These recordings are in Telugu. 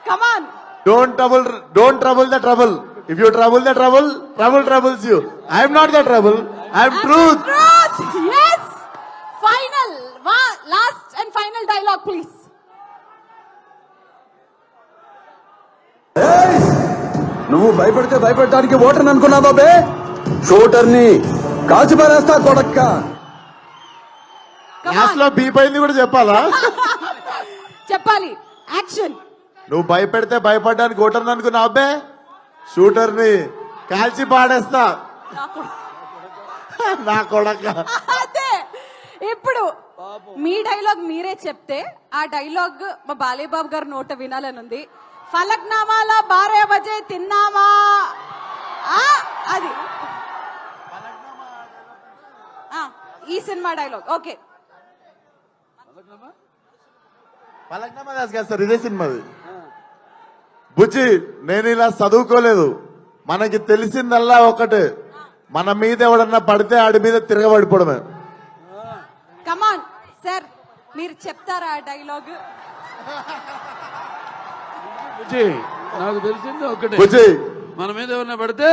Come on. Don't trouble the trouble. If you trouble the trouble, trouble troubles you. I am not the trouble. I am truth. Truth. Yes. Final. Last and final dialogue, please. నువ్వు భయపడితే భయపడటానికి ఓటర్ని అనుకున్నావా బే? షూటర్ని కాల్చి పారేస్తా కొడక్క. క్లాస్ లో బీప్ అయింది కూడా చెప్పాలా? చెప్పాలి. యాక్షన్. నువ్వు భయపెడితే భయపడడానికి ఓటర్ని అనుకున్నావు అబ్బే, షూటర్ ని కాల్చి పాడేస్తా నా కొడక. అదే ఇప్పుడు మీ డైలాగ్ మీరే చెప్తే ఆ డైలాగ్ మా బాలేబాబు గారు నోట వినాలని ఉంది. ఫలక్నామాలా 12 బజే తిన్నామా, అది ఈ cinema dialogue. Okay, Falaknuma Das కాదు సార్, ఇదే సినిమాది. బుజ్జి, నేను ఇలా చదువుకోలేదు. మనకి తెలిసిందల్లా ఒకటే, మన మీద ఎవడన్నా పడితే ఆడి మీద తిరగబడిపోవడమే. కమాన్ సార్, మీరు చెప్తారా ఆ డైలాగ్? నాకు తెలిసింది ఒకటే, బుజ్జి, మన మీద ఎవరైనా పడితే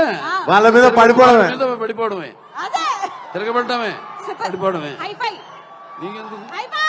వాళ్ళ మీద పడిపోవడమే. పడిపోవడమే, అదే తిరగబడ్డమే, పడిపోవడమే. హై ఫై, నీకెందుకు? హై ఫై.